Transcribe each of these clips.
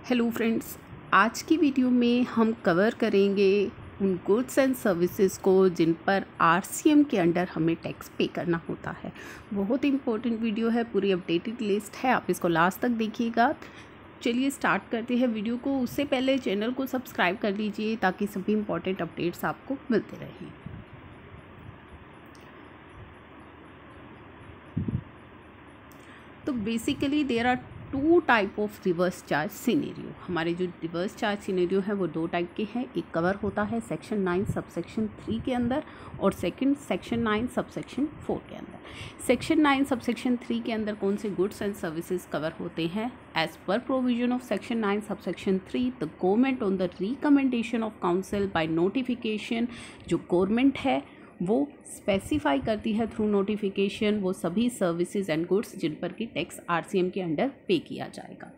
Hello friends, आज की video में हम कवर करेंगे उन गुड्स एंड सर्विसेज को जिन पर आरसीएम के अंडर हमें टैक्स पे करना होता है। बहुत इंपॉर्टेंट वीडियो है, पूरी अपडेटेड लिस्ट है, आप इसको लास्ट तक देखिएगा। चलिए स्टार्ट करते हैं वीडियो को। उससे पहले चैनल को सब्सक्राइब कर लीजिए ताकि सभी इंपॉर्टेंट अपडेट्स आपको मिलते रहें। तो basically there are two type of reverse charge scenario. हमारे जो रिवर्स चार्ज सिनेरियो है वो दो टाइप के हैं। एक कवर होता है सेक्शन 9 सबसेक्शन 3 के अंदर और सेकंड सेक्शन 9 सबसेक्शन 4 के अंदर। सेक्शन 9 सबसेक्शन 3 के अंदर कौन से गुड्स एंड सर्विसेज कवर होते हैं? As per provision of section 9 subsection 3 the government on the recommendation of council by notification, जो गवर्नमेंट है वो स्पेसिफाई करती है थ्रू नोटिफिकेशन वो सभी सर्विसेज एंड गुड्स जिन पर कि टैक्स आरसीएम के अंडर पे किया जाएगा।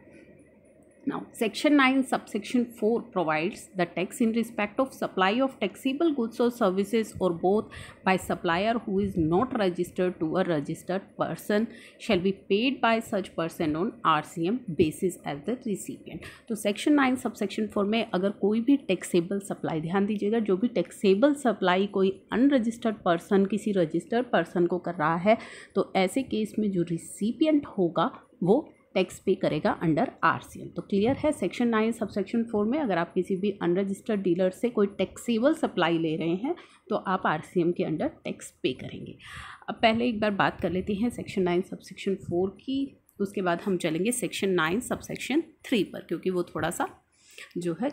Now, Section 9, Subsection 4 provides the tax in respect of supply of taxable goods or services or both by supplier who is not registered to a registered person shall be paid by such person on RCM basis as the recipient। तो Section 9, Subsection 4 में अगर कोई भी taxable supply, ध्यान दीजिएगा, जो भी taxable supply कोई अनरजिस्टर्ड पर्सन किसी रजिस्टर्ड पर्सन को कर रहा है तो ऐसे केस में जो रिसिपिएंट होगा वो टैक्स पे करेगा अंडर आरसीएम। तो क्लियर है, सेक्शन 9 सबसेक्शन 4 में अगर आप किसी भी अनरजिस्टर्ड डीलर से कोई टैक्सेबल सप्लाई ले रहे हैं तो आप आरसीएम के अंडर टैक्स पे करेंगे। अब पहले एक बार बात कर लेते हैं सेक्शन 9 सबसेक्शन 4 की, उसके बाद हम चलेंगे सेक्शन 9 सबसेक्शन 3 पर, क्योंकि वो थोड़ा सा जो है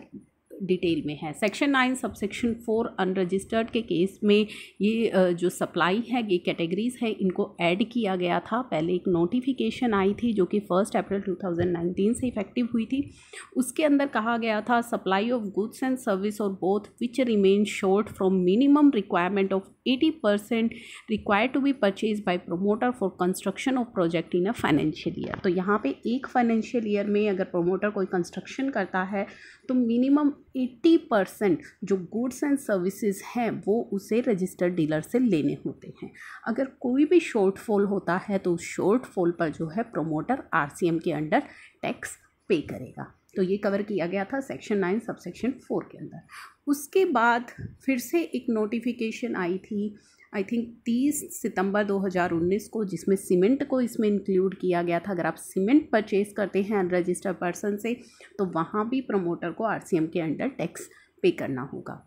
डिटेल में है। सेक्शन 9 सबसेक्शन 4 अनरजिस्टर्ड के केस में ये जो सप्लाई है, ये कैटेगरीज है, इनको ऐड किया गया था। पहले एक नोटिफिकेशन आई थी जो कि 1 अप्रैल 2019 से इफेक्टिव हुई थी। उसके अंदर कहा गया था supply of goods and service और both which remain short from minimum requirement of 80% required to be purchase by promoter for construction of project in a financial year. तो यहाँ पे एक फाइनेंशियल ईयर में अगर प्रोमोटर कोई कंस्ट्रक्शन करता है तो मिनिमम 80% जो गुड्स एंड सर्विसेज हैं वो उसे रजिस्टर्ड डीलर से लेने होते हैं। अगर कोई भी शॉर्टफॉल होता है तो उस शॉर्टफॉल पर जो है प्रोमोटर आरसीएम के अंडर टैक्स पे करेगा। तो ये कवर किया गया था सेक्शन 9 सबसेक्शन 4 के अंदर। उसके बाद फिर से एक नोटिफिकेशन आई थी, आई थिंक 30 सितंबर 2019 को, जिसमें सीमेंट को इसमें इंक्लूड किया गया था। अगर आप सीमेंट परचेज करते हैं अनरजिस्टर्ड पर्सन से तो वहाँ भी प्रमोटर को आरसीएम के अंडर टैक्स पे करना होगा।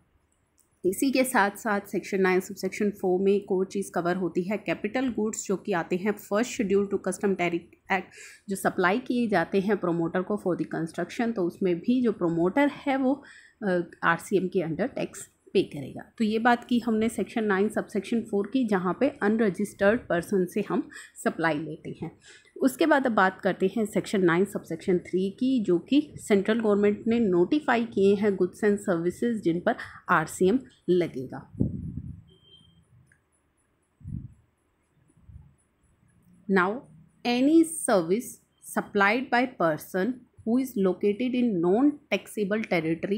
इसी के साथ साथ सेक्शन 9 सबसेक्शन 4 में एक और चीज़ कवर होती है, कैपिटल गुड्स जो कि आते हैं first schedule to custom tariff act, जो सप्लाई किए जाते हैं प्रोमोटर को फॉर द कंस्ट्रक्शन, तो उसमें भी जो प्रोमोटर है वो आरसीएम के अंडर टैक्स पे करेगा। तो ये बात की हमने सेक्शन 9 सबसेक्शन 4 की, जहाँ पे अनरजिस्टर्ड पर्सन से हम सप्लाई लेते हैं। उसके बाद अब बात करते हैं सेक्शन 9 सबसेक्शन 3 की, जो कि सेंट्रल गवर्नमेंट ने नोटिफाई किए हैं गुड्स एंड सर्विसेज जिन पर आरसीएम लगेगा। Now any service supplied by person who is located in non-taxable territory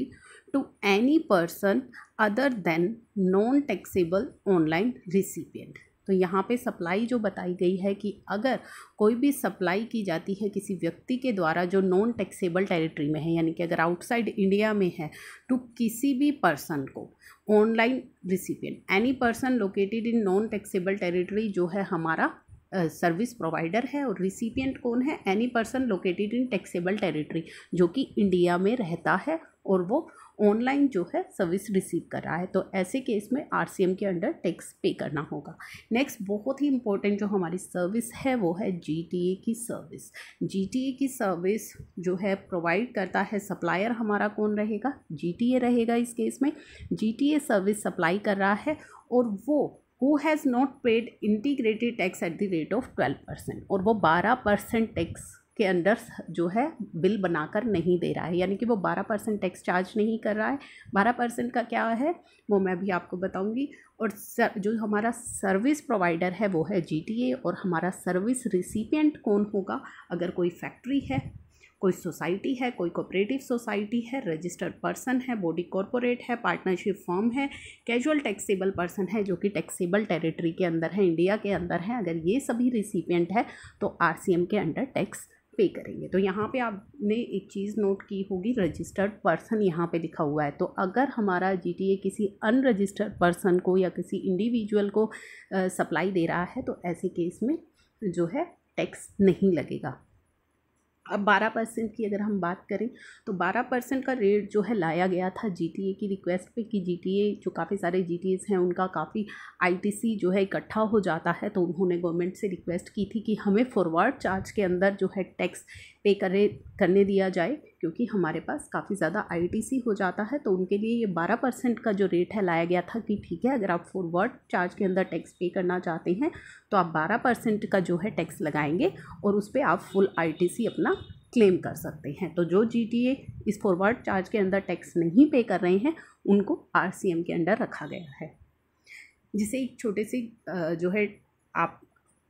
to any person other than non-taxable online recipient। तो यहाँ पे सप्लाई जो बताई गई है कि अगर कोई भी सप्लाई की जाती है किसी व्यक्ति के द्वारा जो नॉन टैक्सेबल टेरिटरी में है, यानी कि अगर आउटसाइड इंडिया में है, तो किसी भी पर्सन को online recipient, any person located in non taxable territory जो है हमारा सर्विस प्रोवाइडर है, और रिसिपिएंट कौन है? Any person located in taxable territory जो कि इंडिया में रहता है और वो ऑनलाइन जो है सर्विस रिसीव कर रहा है। तो ऐसे केस में आरसीएम के अंडर टैक्स पे करना होगा। नेक्स्ट बहुत ही इंपॉर्टेंट जो हमारी सर्विस है वो है जीटीए की सर्विस। जीटीए की सर्विस जो है प्रोवाइड करता है, सप्लायर हमारा कौन रहेगा? जीटीए रहेगा। इस केस में जीटीए सर्विस सप्लाई कर रहा है और वो who has not paid integrated tax at the rate of 12%, और वो 12% टैक्स के अंडर जो है बिल बनाकर नहीं दे रहा है, यानी कि वो 12% टैक्स चार्ज नहीं कर रहा है। 12% का क्या है वो मैं भी आपको बताऊंगी। और जो हमारा सर्विस प्रोवाइडर है वो है जीटीए, और हमारा सर्विस रिसिपिएंट कौन होगा? अगर कोई फैक्ट्री है, कोई सोसाइटी है, कोई कोऑपरेटिव सोसाइटी है, रजिस्टर्ड पर्सन है, बॉडी कॉरपोरेट है, पार्टनरशिप फर्म है, कैजुअल टैक्सेबल पर्सन है जो कि टैक्सेबल टेरिटरी के अंदर है, इंडिया के अंदर है, अगर ये सभी रिसिपिएंट है तो आरसीएम के अंडर टैक्स पे करेंगे। तो यहाँ पे आपने एक चीज़ नोट की होगी, रजिस्टर्ड पर्सन यहाँ पे लिखा हुआ है। तो अगर हमारा जीटीए किसी अनरजिस्टर्ड पर्सन को या किसी इंडिविजुअल को सप्लाई दे रहा है तो ऐसे केस में जो है टैक्स नहीं लगेगा। अब 12% की अगर हम बात करें तो 12% का रेट जो है लाया गया था जीटीए की रिक्वेस्ट पे कि जीटीए जो काफ़ी सारे जीटीएस हैं उनका काफ़ी आईटीसी जो है इकट्ठा हो जाता है, तो उन्होंने गवर्नमेंट से रिक्वेस्ट की थी कि हमें फॉरवर्ड चार्ज के अंदर जो है टैक्स पे करने दिया जाए, क्योंकि हमारे पास काफ़ी ज़्यादा आईटीसी हो जाता है। तो उनके लिए ये 12% का जो रेट है लाया गया था कि ठीक है, अगर आप फॉरवर्ड चार्ज के अंदर टैक्स पे करना चाहते हैं तो आप 12% का जो है टैक्स लगाएंगे और उस पर आप फुल आईटीसी अपना क्लेम कर सकते हैं। तो जो जीटीए इस फॉरवर्ड चार्ज के अंदर टैक्स नहीं पे कर रहे हैं उनको आरसीएम के अंडर रखा गया है। जिसे एक छोटे से जो है आप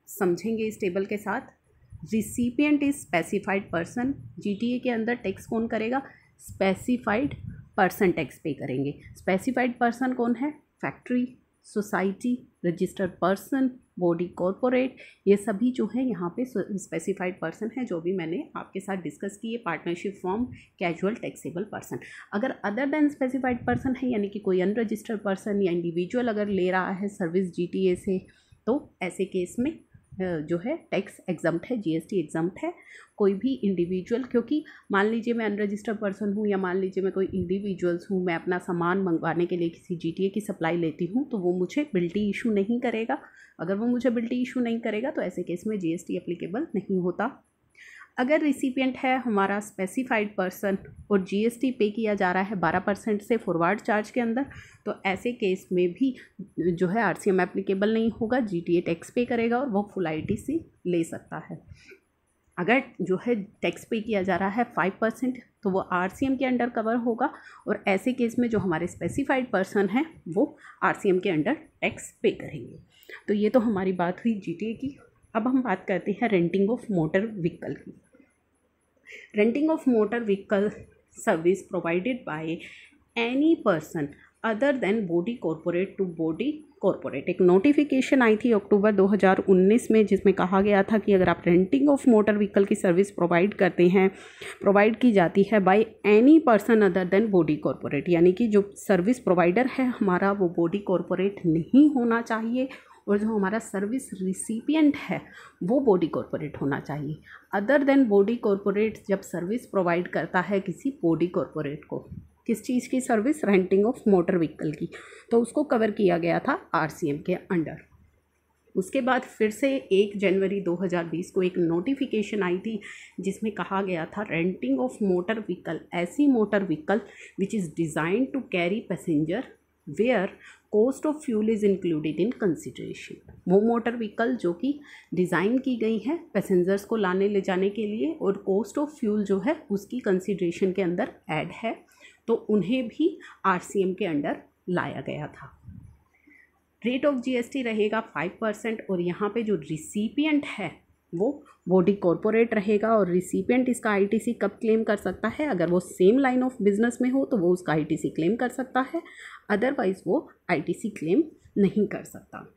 समझेंगे इस टेबल के साथ, recipient is specified person. GTA के अंदर टैक्स कौन करेगा? स्पेसिफाइड पर्सन टैक्स पे करेंगे। स्पेसिफाइड पर्सन कौन है? Factory, society, registered person, body corporate, ये सभी जो है यहाँ पे स्पेसिफाइड पर्सन है, जो भी मैंने आपके साथ डिस्कस किए। Partnership form, casual taxable person. अगर अदर देन स्पेसिफाइड पर्सन है, यानी कि कोई अनरजिस्टर्ड पर्सन या इंडिविजुअल अगर ले रहा है सर्विस जीटीए से, तो ऐसे केस में जो है टैक्स एग्जम्प्ट है, जीएसटी एग्जम्प्ट है। कोई भी इंडिविजुअल, क्योंकि मान लीजिए मैं अनरजिस्टर्ड पर्सन हूँ या मान लीजिए मैं कोई इंडिविजुअल्स हूँ, मैं अपना सामान मंगवाने के लिए किसी जीटीए की सप्लाई लेती हूँ, तो वो मुझे बिल्टी इशू नहीं करेगा। अगर वो मुझे बिल्टी इशू नहीं करेगा तो ऐसे केस में जीएसटी एप्लीकेबल नहीं होता। अगर रिसिपिएंट है हमारा स्पेसिफाइड पर्सन और जीएसटी पे किया जा रहा है 12% से फॉरवर्ड चार्ज के अंदर, तो ऐसे केस में भी जो है आरसीएम एप्लीकेबल नहीं होगा, जीटीए टैक्स पे करेगा और वो फुल आईटीसी ले सकता है। अगर जो है टैक्स पे किया जा रहा है 5%, तो वो आरसीएम के अंडर कवर होगा, और ऐसे केस में जो हमारे स्पेसिफाइड पर्सन हैं वो आरसीएम के अंडर टैक्स पे करेंगे। तो ये तो हमारी बात हुई जीटीए की। अब हम बात करते हैं रेंटिंग ऑफ मोटर व्हीकल की। Renting of motor vehicle service provided by any person other than body corporate to body corporate. एक नोटिफिकेशन आई थी अक्टूबर 2019 में, जिसमें कहा गया था कि अगर आप रेंटिंग ऑफ मोटर व्हीकल की सर्विस प्रोवाइड करते हैं, प्रोवाइड की जाती है bye any person other than body corporate, यानी कि जो सर्विस प्रोवाइडर है हमारा वो बॉडी कॉरपोरेट नहीं होना चाहिए, और जो हमारा सर्विस रिसिपिएंट है वो बॉडी कॉरपोरेट होना चाहिए। अदर देन बॉडी कॉरपोरेट जब सर्विस प्रोवाइड करता है किसी बॉडी कॉरपोरेट को, किस चीज़ की service? Renting of motor vehicle की, तो उसको कवर किया गया था आरसीएम के अंडर। उसके बाद फिर से 1 जनवरी 2020 को एक नोटिफिकेशन आई थी जिसमें कहा गया था रेंटिंग ऑफ मोटर व्हीकल, ऐसी motor vehicle which is designed to carry passenger where cost of fuel is included in consideration. वो मोटर व्हीकल जो कि डिज़ाइन की गई है पैसेंजर्स को लाने ले जाने के लिए, और कॉस्ट ऑफ फ्यूल जो है उसकी कंसिडरेशन के अंदर ऐड है, तो उन्हें भी आरसीएम के अंडर लाया गया था। रेट ऑफ जीएसटी रहेगा 5%, और यहाँ पे जो रिसिपिएंट है वो बॉडी कॉरपोरेट रहेगा, और रिसिपिएंट इसका आईटीसी कब क्लेम कर सकता है? अगर वो सेम लाइन ऑफ बिजनेस में हो तो वो उसका आईटीसी क्लेम कर सकता है, अदरवाइज वो आईटीसी क्लेम नहीं कर सकता।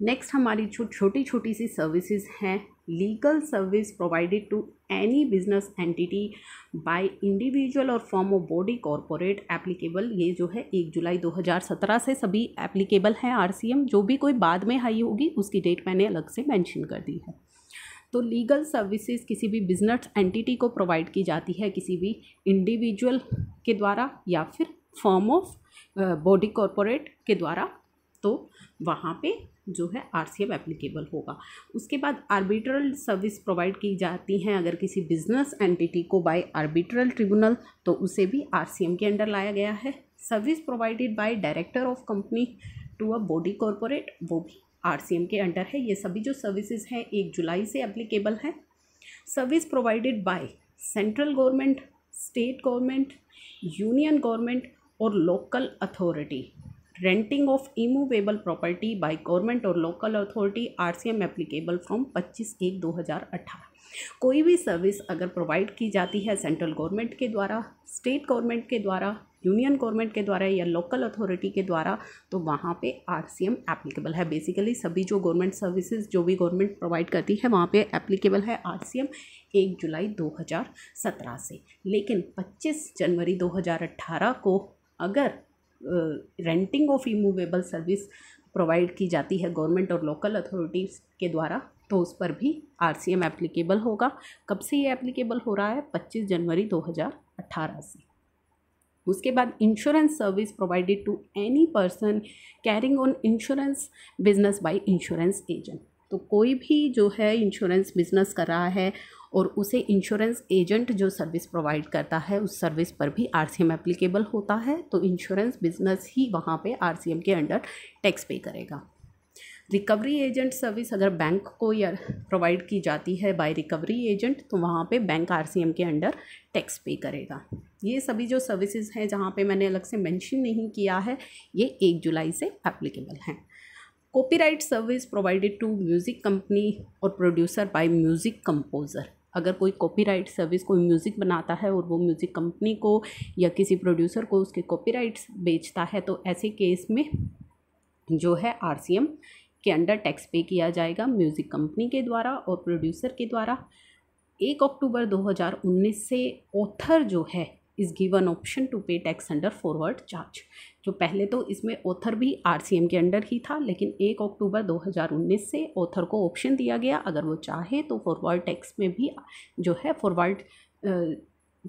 नेक्स्ट हमारी जो छोटी छोटी सी सर्विसेज हैं, legal service provided to any business entity by individual और form of body corporate applicable. ये जो है 1 जुलाई 2017 से सभी एप्लीकेबल हैं आरसीएम। जो भी कोई बाद में आई होगी उसकी डेट मैंने अलग से मेंशन कर दी है। तो लीगल सर्विसेज किसी भी बिजनेस एंटिटी को प्रोवाइड की जाती है किसी भी इंडिविजुअल के द्वारा या फिर फॉर्म ऑफ बॉडी कॉरपोरेट के द्वारा, तो वहाँ पे जो है आरसीएम एप्लीकेबल होगा। उसके बाद आर्बिट्रल सर्विस प्रोवाइड की जाती हैं अगर किसी बिजनेस एंटिटी को बाय आर्बिट्रल ट्रिब्यूनल, तो उसे भी आरसीएम के अंडर लाया गया है। Service provided by director of company to a body corporate, वो भी आरसीएम के अंडर है। ये सभी जो सर्विसेज हैं 1 जुलाई से एप्लीकेबल हैं। Service provided by central government, state government, union government और local authority, renting of immovable property by government और local authority, RCM applicable from 25/1/2018। कोई भी सर्विस अगर प्रोवाइड की जाती है सेंट्रल गवर्नमेंट के द्वारा, स्टेट गवर्नमेंट के द्वारा, यूनियन गवर्नमेंट के द्वारा या लोकल अथॉरिटी के द्वारा, तो वहाँ पे आरसीएम एप्लीकेबल है। बेसिकली सभी जो गवर्नमेंट सर्विसेज जो भी गवर्नमेंट प्रोवाइड करती है वहाँ पे एप्लीकेबल है आरसीएम 1 जुलाई 2017 से। लेकिन 25 जनवरी 2018 को अगर renting of immovable service provide की जाती है गवर्नमेंट और लोकल अथॉरिटीज़ के द्वारा, तो उस पर भी आरसीएम एप्लीकेबल होगा। कब से ये एप्लीकेबल हो रहा है? 25 जनवरी 2018 से। उसके बाद insurance service provided to any person carrying on insurance business by insurance agent. तो कोई भी जो है इंश्योरेंस बिजनेस कर रहा है और उसे इंश्योरेंस एजेंट जो सर्विस प्रोवाइड करता है उस सर्विस पर भी आरसीएम एप्लीकेबल होता है। तो इंश्योरेंस बिजनेस ही वहाँ पे आरसीएम के अंडर टैक्स पे करेगा। रिकवरी एजेंट सर्विस अगर बैंक को या प्रोवाइड की जाती है बाय रिकवरी एजेंट, तो वहाँ पे बैंक आरसीएम के अंडर टैक्स पे करेगा। ये सभी जो सर्विसेज हैं जहाँ पे मैंने अलग से मेंशन नहीं किया है, ये 1 जुलाई से एप्लीकेबल हैं। Copyright service provided to music company और प्रोड्यूसर बाय म्यूज़िक कंपोज़र। अगर कोई कॉपीराइट सर्विस, कोई म्यूज़िक बनाता है और वो म्यूज़िक कंपनी को या किसी प्रोड्यूसर को उसके कॉपीराइट्स बेचता है, तो ऐसे केस में जो है आरसीएम के अंडर टैक्स पे किया जाएगा म्यूज़िक कंपनी के द्वारा और प्रोड्यूसर के द्वारा। 1 अक्टूबर 2019 से ऑथर जो है इज़ गिवन ऑप्शन टू पे टैक्स अंडर फॉरवर्ड चार्ज। जो पहले तो इसमें ऑथर भी आरसीएम के अंडर ही था, लेकिन 1 अक्टूबर 2019 से ऑथर को ऑप्शन दिया गया, अगर वो चाहे तो फॉरवर्ड टैक्स में भी जो है फॉरवर्ड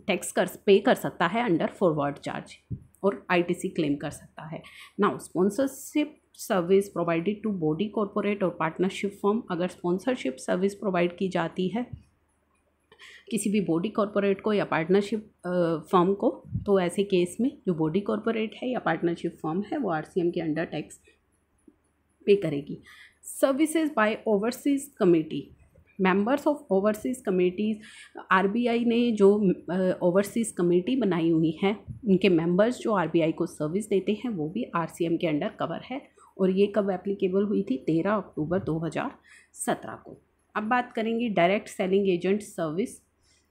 टैक्स पे कर सकता है अंडर फॉरवर्ड चार्ज और आईटीसी क्लेम कर सकता है। Now sponsorship service provided to body corporate और पार्टनरशिप फर्म। अगर स्पॉन्सरशिप सर्विस प्रोवाइड की जाती है किसी भी बॉडी कॉरपोरेट को या पार्टनरशिप फर्म को, तो ऐसे केस में जो बॉडी कॉरपोरेट है या पार्टनरशिप फर्म है वो आरसीएम के अंडर टैक्स पे करेगी। Services by overseas committee, members of overseas committees. RBI ने जो ओवरसीज़ कमेटी बनाई हुई है उनके मेंबर्स जो आरबीआई को सर्विस देते हैं वो भी आरसीएम के अंडर कवर है। और ये कब एप्लीकेबल हुई थी? 13 अक्टूबर 2017 को। अब बात करेंगे डायरेक्ट सेलिंग एजेंट सर्विस,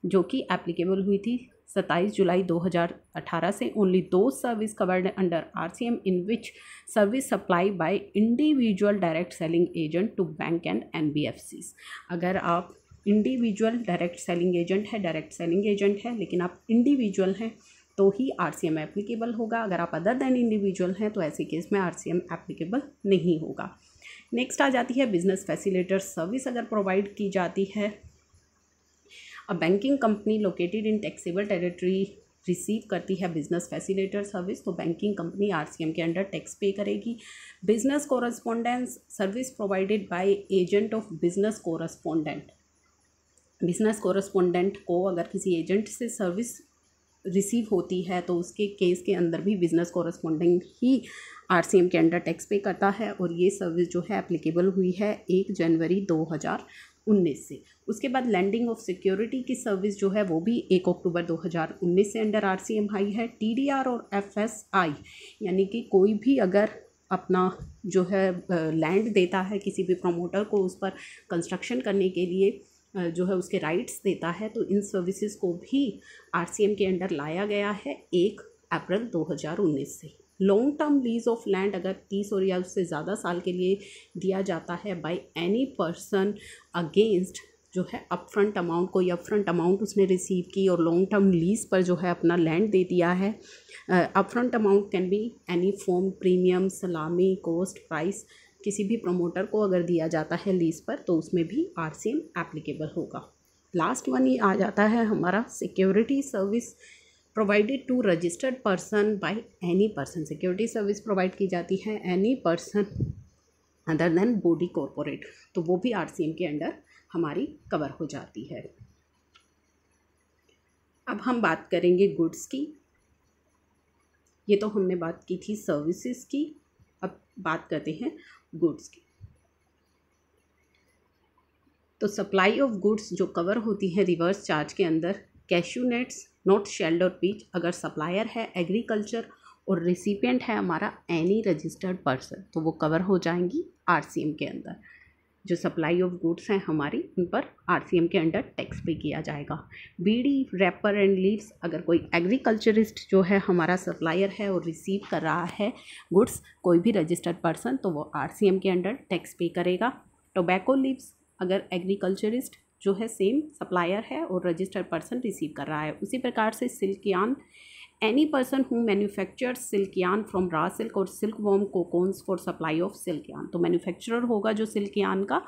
जो कि एप्लीकेबल हुई थी 27 जुलाई 2018 से। ओनली दो service covered under RCM in which service supply by individual direct selling agent to bank and NBFCs. अगर आप इंडिविजुअल डायरेक्ट सेलिंग एजेंट है लेकिन आप इंडिविजुअल हैं तो ही आरसीएम एप्लीकेबल होगा। अगर आप अदर देन इंडिविजुअल हैं तो ऐसे केस में आरसीएम एप्लीकेबल नहीं होगा। नेक्स्ट आ जाती है बिजनेस फैसिलिटेटर सर्विस। अगर प्रोवाइड की जाती है a banking company located in taxable territory receive करती है बिजनेस फैसिलिटेटर सर्विस, तो बैंकिंग कंपनी आरसीएम के अंडर टैक्स पे करेगी। Business correspondence service provided by agent of business correspondent. Business correspondent को अगर किसी एजेंट से सर्विस रिसीव होती है तो उसके केस के अंदर भी बिजनेस कोरस्पोंडेंट ही आरसीएम के अंडर टैक्स पे करता है। और ये सर्विस जो है एप्लीकेबल हुई है 1 जनवरी 2019 से। उसके बाद लैंडिंग ऑफ सिक्योरिटी की सर्विस जो है वो भी 1 अक्टूबर 2019 से अंडर आरसीएम आई है। टीडीआर और एफएसआई यानी कि कोई भी अगर अपना जो है लैंड देता है किसी भी प्रमोटर को उस पर कंस्ट्रक्शन करने के लिए जो है उसके राइट्स देता है, तो इन सर्विसेज को भी आरसीएम के अंडर लाया गया है 1 अप्रैल 2019 से। Long term lease of land अगर 30 और या उससे ज़्यादा साल के लिए दिया जाता है बाय एनी पर्सन अगेंस्ट जो है अपफ्रंट अमाउंट, कोई अपफ्रंट अमाउंट उसने रिसीव की और लॉन्ग टर्म लीज पर जो है अपना लैंड दे दिया है। Upfront amount can be any form, premium, सलामी, कॉस्ट, प्राइस। किसी भी प्रमोटर को अगर दिया जाता है लीज पर तो उसमें भी आरसीएम एप्लीकेबल होगा। लास्ट वन ही आ जाता है हमारा security service provided to registered person by any person. Security service provide की जाती है any person other than body corporate, तो वो भी आरसीएम के अंडर हमारी कवर हो जाती है। अब हम बात करेंगे गुड्स की। ये तो हमने बात की थी सर्विसेज की, अब बात करते हैं गुड्स की। तो सप्लाई ऑफ गुड्स जो कवर होती है रिवर्स चार्ज के अंदर, कैश्यू नट्स, नॉट शेल्ड और पीच अगर सप्लायर है एग्रीकल्चर और रिसिपिएंट है हमारा एनी रजिस्टर्ड पर्सन, तो वो कवर हो जाएंगी आरसीएम के अंदर। जो सप्लाई ऑफ गुड्स हैं हमारी, उन पर आरसीएम के अंडर टैक्स पे किया जाएगा। बीड़ी, रैपर एंड लीव्स, अगर कोई एग्रीकल्चरिस्ट जो है हमारा सप्लायर है और रिसीव कर रहा है गुड्स, कोई भी रजिस्टर्ड पर्सन, तो वो आरसीएम के अंडर टैक्स पे करेगा। टोबैको लीव्स, अगर एग्रीकल्चरिस्ट जो है सेम सप्लायर है और रजिस्टर्ड पर्सन रिसीव कर रहा है। उसी प्रकार से silk yarn, any person who manufactures silk yarn from raw silk और silk worm cocoons for supply of silk yarn, तो मैन्युफैक्चरर होगा जो सिल्क यार्न का,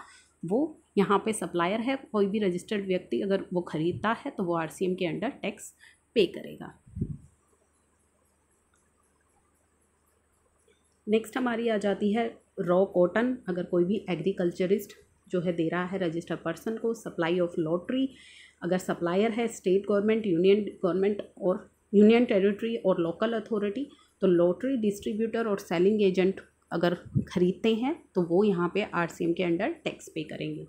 वो यहाँ पे सप्लायर है। कोई भी रजिस्टर्ड व्यक्ति अगर वो खरीदता है तो वो आरसीएम के अंडर टैक्स पे करेगा। नेक्स्ट हमारी आ जाती है रॉ कॉटन, अगर कोई भी एग्रीकल्चरिस्ट जो है दे रहा है रजिस्टर्ड पर्सन को सप्लाई ऑफ लॉटरी, अगर सप्लायर है स्टेट गवर्नमेंट, यूनियन गवर्नमेंट और यूनियन टेरिटरी और लोकल अथॉरिटी, तो लॉटरी डिस्ट्रीब्यूटर और सेलिंग एजेंट अगर खरीदते हैं तो वो यहाँ पे आरसीएम के अंडर टैक्स पे करेंगे।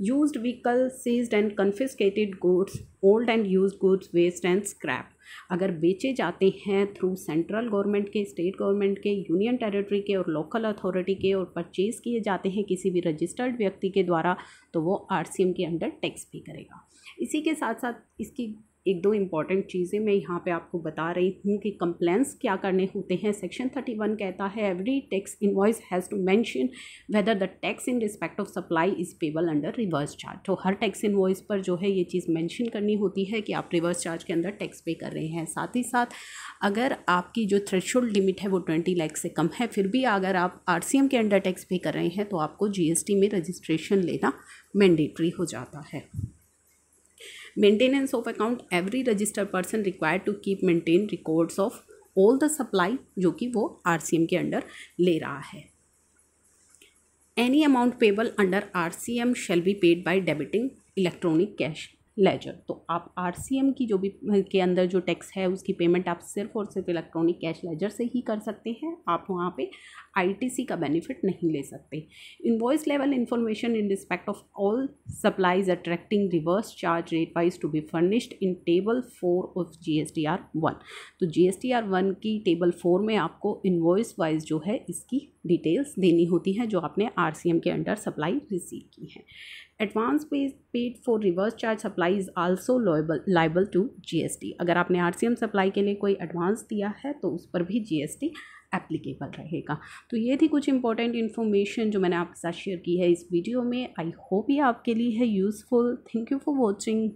Used vehicle, seized and confiscated goods, old and used goods, waste and scrap, अगर बेचे जाते हैं थ्रू सेंट्रल गवर्नमेंट के, स्टेट गवर्नमेंट के, यूनियन टेरिटरी के और लोकल अथॉरिटी के और परचेज़ किए जाते हैं किसी भी रजिस्टर्ड व्यक्ति के द्वारा, तो वो आरसीएम के अंडर टैक्स पे करेगा। इसी के साथ साथ इसकी एक दो इम्पॉर्टेंट चीज़ें मैं यहाँ पे आपको बता रही हूँ कि कंप्लेंट्स क्या करने होते हैं। सेक्शन 31 कहता है every tax invoice has to mention whether the tax in respect of supply is payable under reverse charge, तो हर टैक्स इनवॉइस पर जो है ये चीज़ मेंशन करनी होती है कि आप रिवर्स चार्ज के अंदर टैक्स पे कर रहे हैं। साथ ही साथ अगर आपकी जो थ्रेशोल्ड लिमिट है वो 20 लाख से कम है, फिर भी अगर आप आरसीएम के अंडर टैक्स पे कर रहे हैं तो आपको जीएसटी में रजिस्ट्रेशन लेना मैंडेटरी हो जाता है। Maintenance of account, every registered person required to keep maintain records of all the supply जो कि वो आरसीएम के अंडर ले रहा है। Any amount payable under RCM shall be paid by debiting electronic cash ledger, तो आप आरसीएम की जो भी के अंदर जो टैक्स है उसकी पेमेंट आप सिर्फ और सिर्फ इलेक्ट्रॉनिक कैश लेजर से ही कर सकते हैं, आप वहाँ पे आईटीसी का बेनिफिट नहीं ले सकते। Invoice level information in respect of all supplies attracting reverse charge rate wise to be furnished in table 4 of GSTR 1, तो GSTR 1 की टेबल 4 में आपको इनवॉइस वाइज जो है इसकी डिटेल्स देनी होती हैं जो आपने आरसीएम के अंडर सप्लाई रिसीव की है। Advance paid for reverse charge supply is also liable to GST, अगर आपने आरसीएम सप्लाई के लिए कोई एडवांस दिया है तो उस पर भी जीएसटी एप्लीकेबल रहेगा। तो ये थी कुछ इंपॉर्टेंट इन्फॉर्मेशन जो मैंने आपके साथ शेयर की है इस वीडियो में। आई होप ये आपके लिए है useful. Thank you for watching.